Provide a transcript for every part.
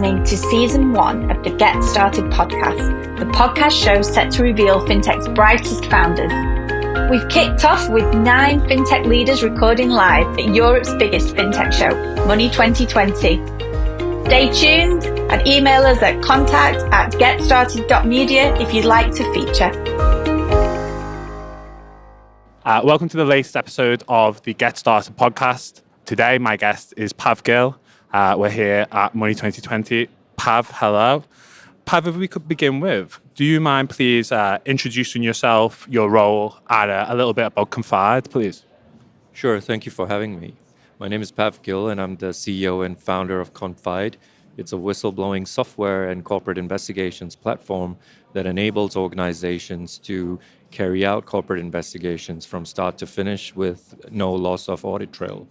listening to Season 1 of the Get Started podcast, the podcast show set to reveal fintech's brightest founders. We've kicked off with 9 fintech leaders recording live at Europe's biggest fintech show, Money2020. Stay tuned and email us at contact@getstarted.media if you'd like to feature. Welcome to the latest episode of the Get Started podcast. Today, my guest is Pav Gill. We're here at Money2020. Pav, hello. Pav, if we could begin with, do you mind please introducing yourself, your role, and a little bit about Confide, please? Sure, thank you for having me. My name is Pav Gill, and I'm the CEO and founder of Confide. It's a whistleblowing software and corporate investigations platform that enables organizations to carry out corporate investigations from start to finish with no loss of audit trail.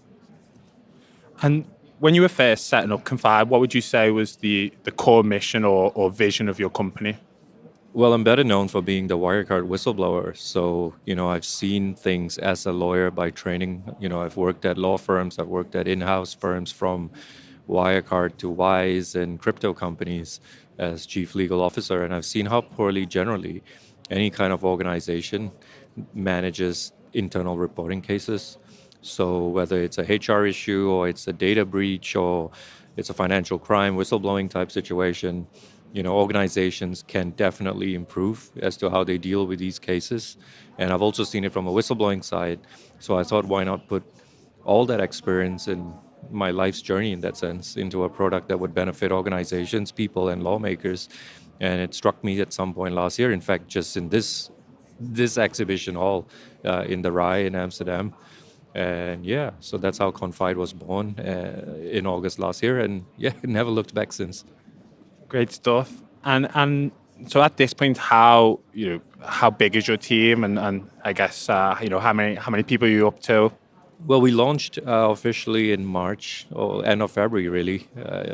And when you were first setting up Confide, what would you say was the core mission or vision of your company? Well, I'm better known for being the Wirecard whistleblower. So, I've seen things as a lawyer by training. I've worked at law firms, I've worked at in-house firms from Wirecard to Wise and crypto companies as chief legal officer. And I've seen how poorly generally any kind of organization manages internal reporting cases. So whether it's a HR issue or it's a data breach or it's a financial crime, whistleblowing type situation, organizations can definitely improve as to how they deal with these cases. And I've also seen it from a whistleblowing side. So I thought, why not put all that experience in my life's journey in that sense into a product that would benefit organizations, people, and lawmakers. And it struck me at some point last year, in fact, just in this exhibition hall in the RAI in Amsterdam. And so that's how Confide was born in August last year. And it never looked back since. Great stuff. And so at this point, how big is your team? And I guess, how many people are you up to? Well, we launched officially in March, or end of February, really,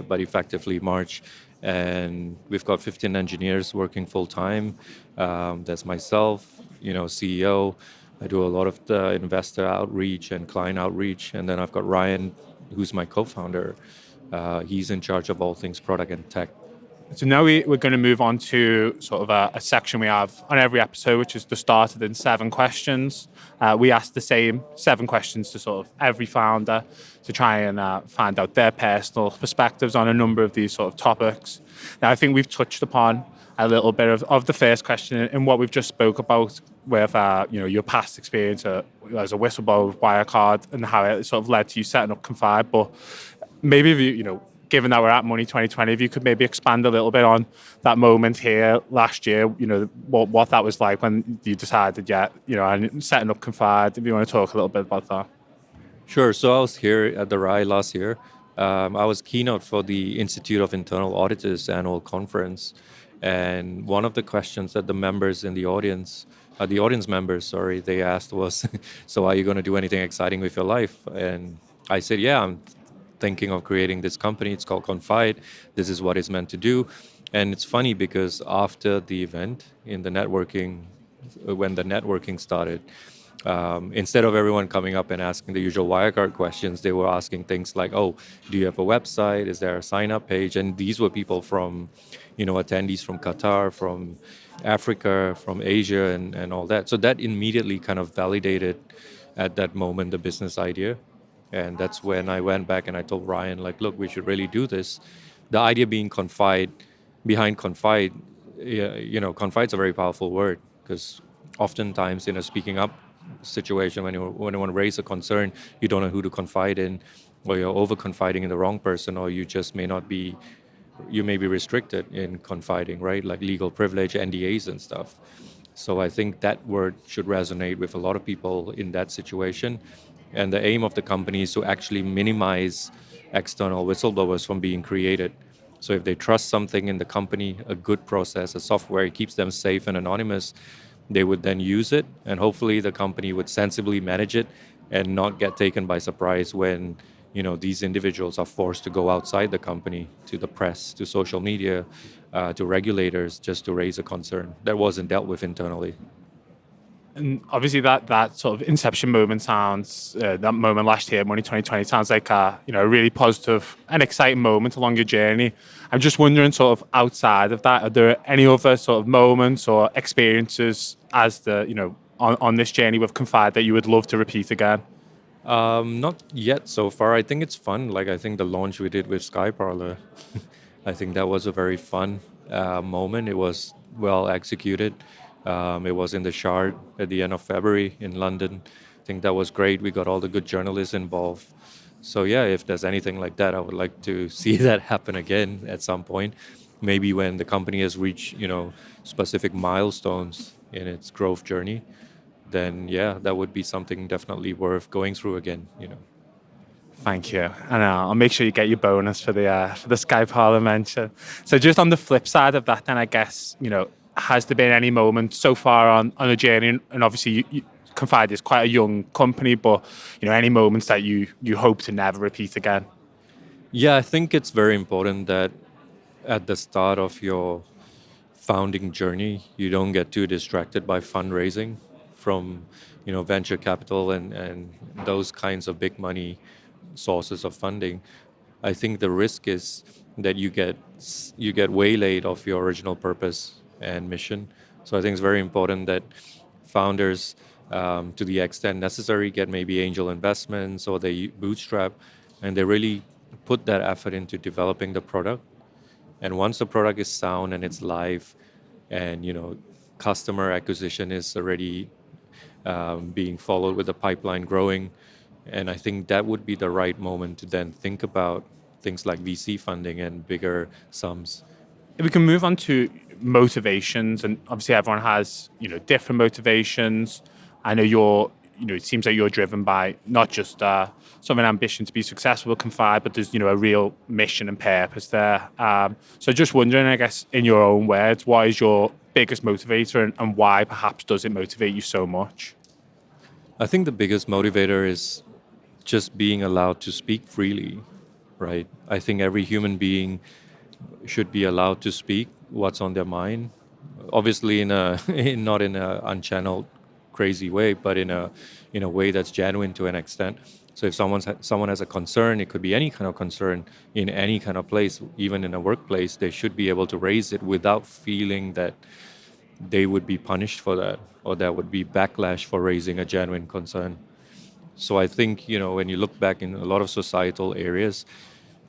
but effectively March. And we've got 15 engineers working full time. That's myself, CEO. I do a lot of the investor outreach and client outreach. And then I've got Ryan, who's my co-founder. He's in charge of all things product and tech. So now we're going to move on to sort of a section we have on every episode, which is the started in 7 questions. We ask the same 7 questions to sort of every founder to try and find out their personal perspectives on a number of these sort of topics. Now, I think we've touched upon a little bit of the first question in what we've just spoke about with your past experience as a whistleblower with Wirecard and how it sort of led to you setting up Confide. But maybe if given that we're at Money2020, if you could maybe expand a little bit on that moment here last year, what that was like when you decided, and setting up Confide, if you want to talk a little bit about that. Sure. So I was here at the RAI last year. I was keynote for the Institute of Internal Auditors annual conference. And one of the questions that the members in the audience members, they asked was, so are you going to do anything exciting with your life? And I said, I'm thinking of creating this company. It's called Confide. This is what it's meant to do. And it's funny because after the event when the networking started, instead of everyone coming up and asking the usual Wirecard questions, they were asking things like, do you have a website? Is there a sign-up page? And these were people from, attendees from Qatar, from Africa, from Asia, and all that. So that immediately kind of validated at that moment the business idea. And that's when I went back and I told Ryan, look, we should really do this. The idea being behind Confide, Confide's a very powerful word because oftentimes in a speaking up situation, when you want to raise a concern, you don't know who to confide in, or you're over-confiding in the wrong person, or you just may be restricted in confiding, right? Like legal privilege, NDAs and stuff. So I think that word should resonate with a lot of people in that situation. And the aim of the company is to actually minimize external whistleblowers from being created. So if they trust something in the company, a good process, a software keeps them safe and anonymous, they would then use it. And hopefully the company would sensibly manage it and not get taken by surprise when these individuals are forced to go outside the company, to the press, to social media, to regulators, just to raise a concern that wasn't dealt with internally. And obviously that sort of inception moment sounds, that moment last year, Money 2020, sounds like a really positive and exciting moment along your journey. I'm just wondering, sort of outside of that, are there any other sort of moments or experiences as on this journey with Confide that you would love to repeat again? Not yet so far. I think it's fun. Like I think the launch we did with Sky Parlor, I think that was a very fun moment. It was well executed. It was in the Shard at the end of February in London. I think that was great. We got all the good journalists involved. So yeah, if there's anything like that, I would like to see that happen again at some point. Maybe when the company has reached, specific milestones in its growth journey, then yeah, that would be something definitely worth going through again. Thank you, and I'll make sure you get your bonus for the Sky Parlor mention. So just on the flip side of that, then I guess has there been any moment so far on a journey? And obviously, Confide is quite a young company, but any moments that you hope to never repeat again? Yeah, I think it's very important that at the start of your founding journey, you don't get too distracted by fundraising from, venture capital and those kinds of big money sources of funding. I think the risk is that you get waylaid of your original purpose and mission. So I think it's very important that founders, to the extent necessary, get maybe angel investments or they bootstrap, and they really put that effort into developing the product. And once the product is sound and it's live, and customer acquisition is already being followed with the pipeline growing, and I think that would be the right moment to then think about things like VC funding and bigger sums. If we can move on to motivations, and obviously everyone has different motivations. I know it seems like you're driven by not just sort of an ambition to be successful with Confide, but there's a real mission and purpose there. So just wondering, I guess, in your own words, what is your biggest motivator, and why perhaps does it motivate you so much? I think the biggest motivator is just being allowed to speak freely, right? I think every human being should be allowed to speak what's on their mind. Obviously, not in a unchanneled, crazy way, but in a way that's genuine to an extent. So if someone has a concern, it could be any kind of concern in any kind of place, even in a workplace. They should be able to raise it without feeling that they would be punished for that, or there would be backlash for raising a genuine concern. So I think, when you look back in a lot of societal areas,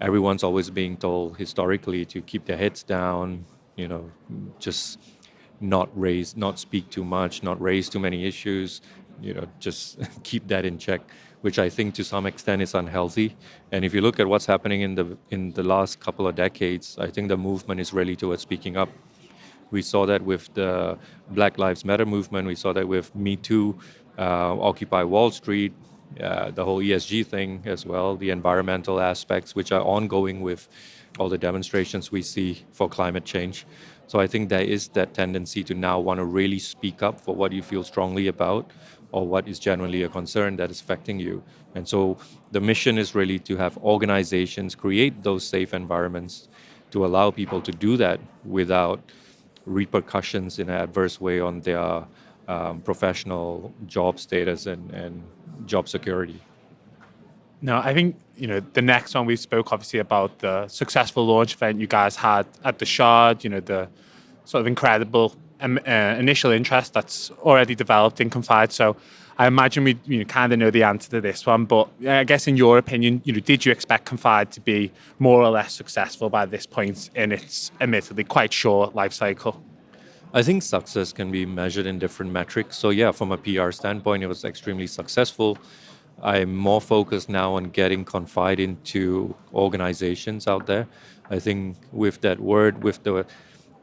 everyone's always being told historically to keep their heads down, just not speak too much, not raise too many issues, just keep that in check, which I think to some extent is unhealthy. And if you look at what's happening in the last couple of decades, I think the movement is really towards speaking up. We saw that with the Black Lives Matter movement. We saw that with Me Too, Occupy Wall Street, the whole ESG thing as well, the environmental aspects, which are ongoing with all the demonstrations we see for climate change. So I think there is that tendency to now want to really speak up for what you feel strongly about, or what is generally a concern that is affecting you. And so the mission is really to have organizations create those safe environments to allow people to do that without repercussions in an adverse way on their professional job status and job security. No, I think the next one we spoke obviously about the successful launch event you guys had at the Shard. The sort of incredible initial interest that's already developed in Confide. So I imagine we kind of know the answer to this one, but I guess in your opinion, did you expect Confide to be more or less successful by this point in its admittedly quite short life cycle? I think success can be measured in different metrics. So yeah, from a PR standpoint, it was extremely successful. I'm more focused now on getting Confide into organizations out there. I think with that word, with the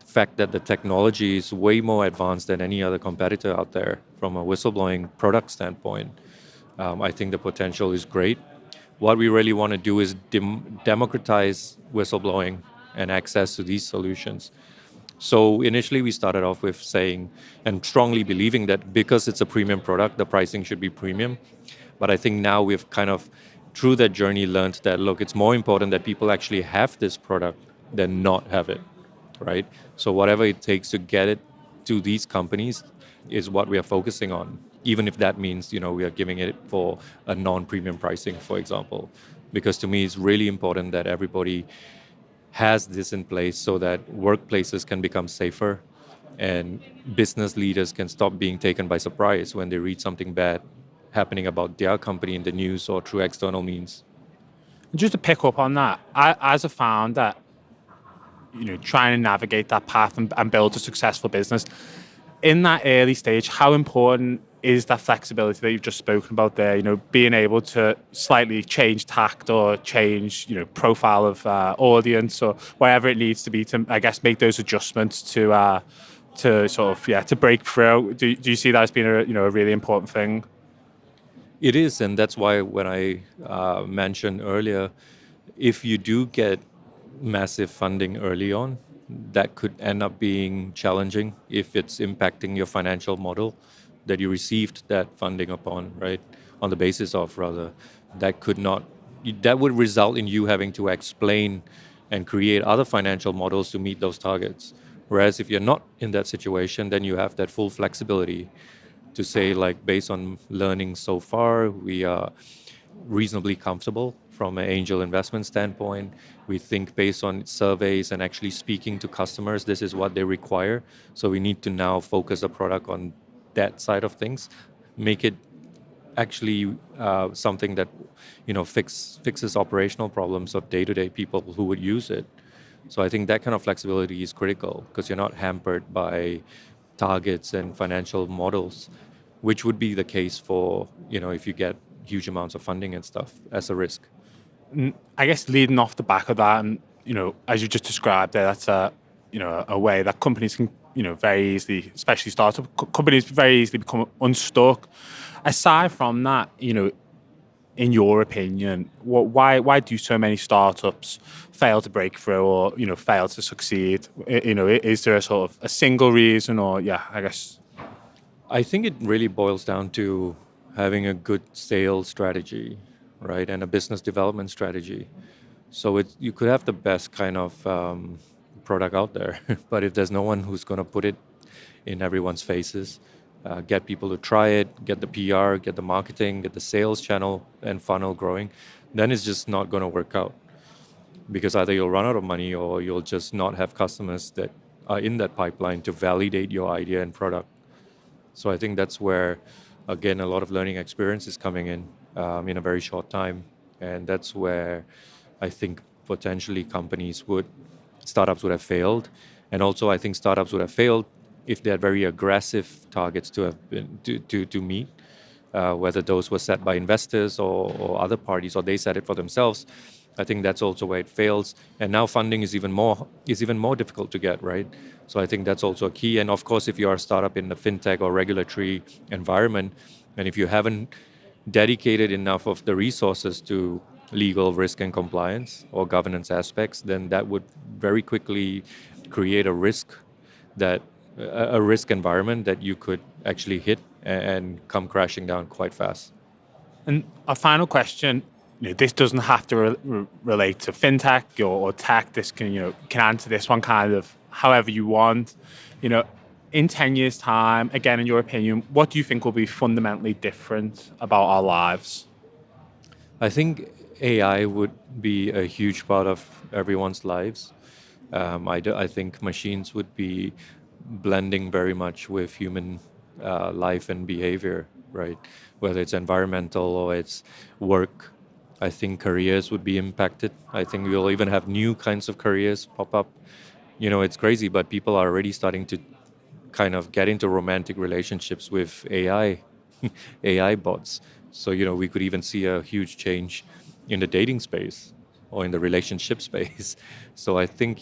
fact that the technology is way more advanced than any other competitor out there from a whistleblowing product standpoint, I think the potential is great. What we really want to do is democratize whistleblowing and access to these solutions. So initially we started off with saying and strongly believing that because it's a premium product, the pricing should be premium. But I think now we've kind of, through that journey, learned that, look, it's more important that people actually have this product than not have it, right? So whatever it takes to get it to these companies, is what we are focusing on, even if that means we are giving it for a non-premium pricing, for example. Because to me, it's really important that everybody has this in place so that workplaces can become safer and business leaders can stop being taken by surprise when they read something bad happening about their company in the news or through external means. And just to pick up on that, as a founder, trying to navigate that path and build a successful business in that early stage, how important is that flexibility that you've just spoken about there? Being able to slightly change tact or change, profile of audience or whatever it needs to be to, I guess, make those adjustments to sort of to break through. Do you see that as being a really important thing? It is, and that's why when I mentioned earlier, if you do get massive funding early on, that could end up being challenging if it's impacting your financial model that you received that funding upon, right? On the basis of, rather, that could not, that would result in you having to explain and create other financial models to meet those targets. Whereas if you're not in that situation, then you have that full flexibility to say, like, based on learning so far, we are reasonably comfortable from an angel investment standpoint. We think based on surveys and actually speaking to customers, this is what they require. So we need to now focus the product on that side of things, make it actually something that fixes operational problems of day-to-day people who would use it. So I think that kind of flexibility is critical because you're not hampered by targets and financial models, which would be the case for if you get huge amounts of funding and stuff as a risk. I guess leading off the back of that, and as you just described there, that's a way that companies can very easily, especially startup companies, very easily become unstuck. Aside from that, in your opinion, why do so many startups fail to break through or fail to succeed? Is there a sort of a single reason, or I guess I think it really boils down to having a good sales strategy, right, and a business development strategy. So you could have the best kind of product out there, but if there's no one who's going to put it in everyone's faces, get people to try it, get the PR, get the marketing, get the sales channel and funnel growing, then it's just not going to work out. Because either you'll run out of money or you'll just not have customers that are in that pipeline to validate your idea and product. So I think that's where, again, a lot of learning experience is coming in a very short time. And that's where I think potentially startups would have failed. And also I think startups would have failed if they had very aggressive targets to meet, whether those were set by investors or other parties, or they set it for themselves. I think that's also where it fails. And now funding is even more difficult to get, right? So I think that's also a key. And of course, if you are a startup in the fintech or regulatory environment, and if you haven't dedicated enough of the resources to legal risk and compliance or governance aspects, then that would very quickly create a risk environment that you could actually hit and come crashing down quite fast. And a final question. This doesn't have to relate to fintech or tech. This can answer this one kind of however you want. In 10 years' time, again, in your opinion, what do you think will be fundamentally different about our lives? I think AI would be a huge part of everyone's lives. I think machines would be blending very much with human life and behavior, right? Whether it's environmental or it's work. I think careers would be impacted. I think we'll even have new kinds of careers pop up. It's crazy, but people are already starting to kind of get into romantic relationships with AI bots. So, we could even see a huge change in the dating space or in the relationship space. So I think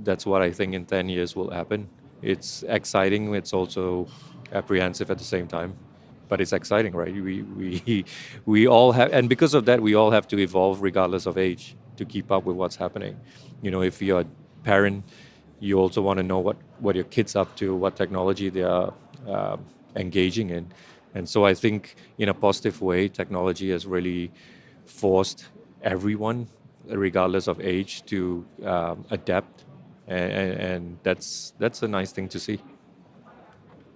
that's what I think in 10 years will happen. It's exciting. It's also apprehensive at the same time. But it's exciting, right? We all have, and because of that, we all have to evolve regardless of age to keep up with what's happening. If you're a parent, you also want to know what your kids up to, what technology they are engaging in. And so I think in a positive way, technology has really forced everyone, regardless of age, to adapt. And that's a nice thing to see.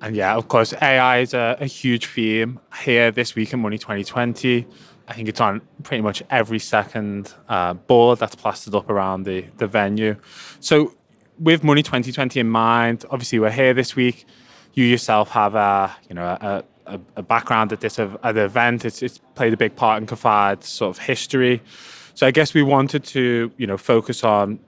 And yeah, of course, AI is a huge theme here this week in Money 2020. I think it's on pretty much every second board that's plastered up around the venue. So with Money 2020 in mind, obviously we're here this week. You yourself have a background at this at the event. It's played a big part in Confide's sort of history. So I guess we wanted to focus on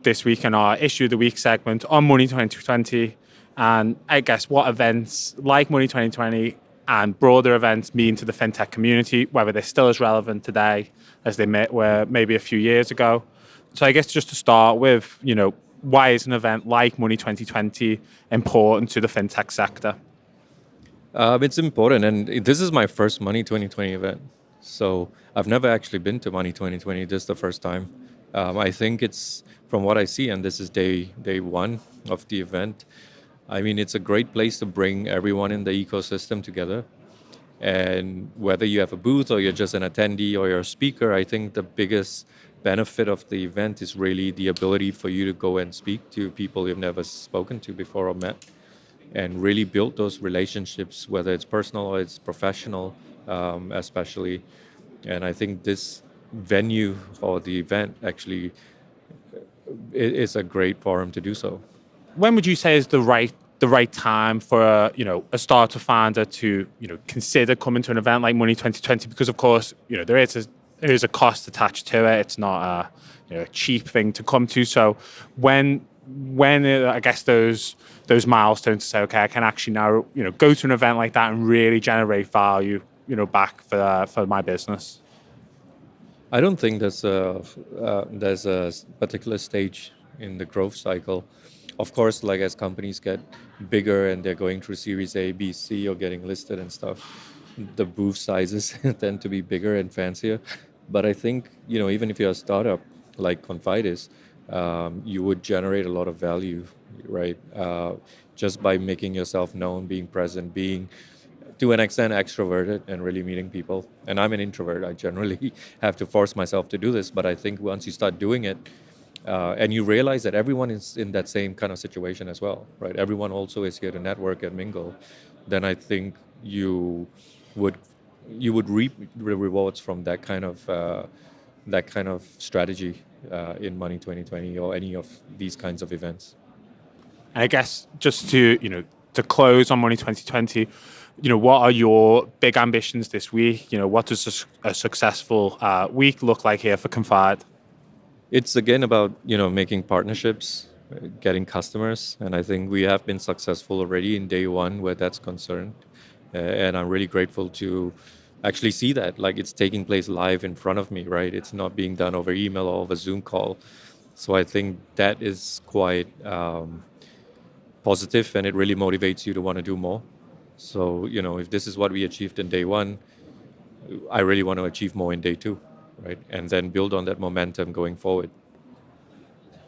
this week in our issue of the week segment on Money 2020. And I guess what events like Money 2020 and broader events mean to the fintech community, whether they're still as relevant today as they were maybe a few years ago. So I guess just to start with, why is an event like Money 2020 important to the fintech sector? It's important, and this is my first Money 2020 event. So I've never actually been to Money 2020. This is the first time. I think it's, from what I see, and this is day one of the event, I mean, it's a great place to bring everyone in the ecosystem together. And whether you have a booth or you're just an attendee or you're a speaker, I think the biggest benefit of the event is really the ability for you to go and speak to people you've never spoken to before or met, and really build those relationships, whether it's personal or it's professional, especially. And I think this venue for the event actually is a great forum to do so. When would you say is the right time for a startup founder to consider coming to an event like Money 2020? Because of course there is a cost attached to it. It's not a cheap thing to come to. So when I guess those milestones to say, okay, I can actually now go to an event like that and really generate value back for my business. I don't think there's a particular stage in the growth cycle. Of course, like as companies get bigger and they're going through Series A, B, C, or getting listed and stuff, the booth sizes tend to be bigger and fancier. But I think, even if you're a startup like Confide is, you would generate a lot of value, right? Just by making yourself known, being present, being, to an extent, extroverted and really meeting people. And I'm an introvert. I generally have to force myself to do this. But I think once you start doing it, and you realize that everyone is in that same kind of situation as well, right? Everyone also is here to network and mingle. Then I think you would reap the rewards from that kind of strategy in Money 2020 or any of these kinds of events. And I guess just to close on Money 2020, what are your big ambitions this week? What does a successful week look like here for Confide? It's again about making partnerships, getting customers, and I think we have been successful already in day one where that's concerned. And I'm really grateful to actually see that, like, it's taking place live in front of me, right? It's not being done over email or over Zoom call. So I think that is quite positive, and it really motivates you to want to do more. So if this is what we achieved in day one, I really want to achieve more in day two. Right, and then build on that momentum going forward.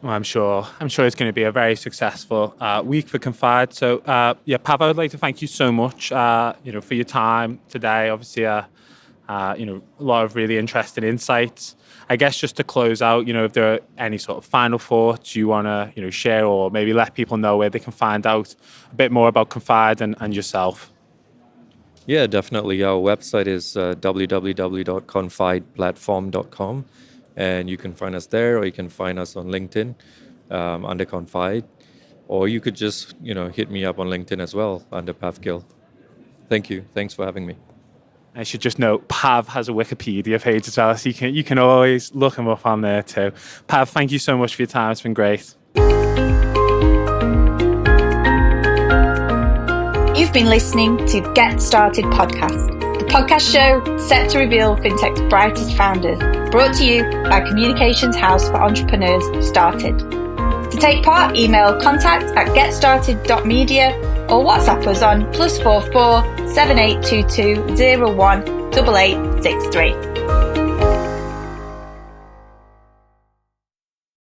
Well, I'm sure it's going to be a very successful week for Confide. So, Pav, I would like to thank you so much, for your time today. Obviously, a lot of really interesting insights. I guess just to close out, if there are any sort of final thoughts you want to, share, or maybe let people know where they can find out a bit more about Confide and yourself. Yeah, definitely. Our website is www.confideplatform.com, and you can find us there, or you can find us on LinkedIn under Confide, or you could just hit me up on LinkedIn as well under Pav Gill. Thank you. Thanks for having me. I should just note, Pav has a Wikipedia page as well, so you can always look him up on there too. Pav, thank you so much for your time. It's been great. You've been listening to Get Started Podcast, the podcast show set to reveal fintech's brightest founders, brought to you by Communications House for Entrepreneurs, Started. To take part, email contact@getstarted.media or WhatsApp us on +44 7822 01 8863.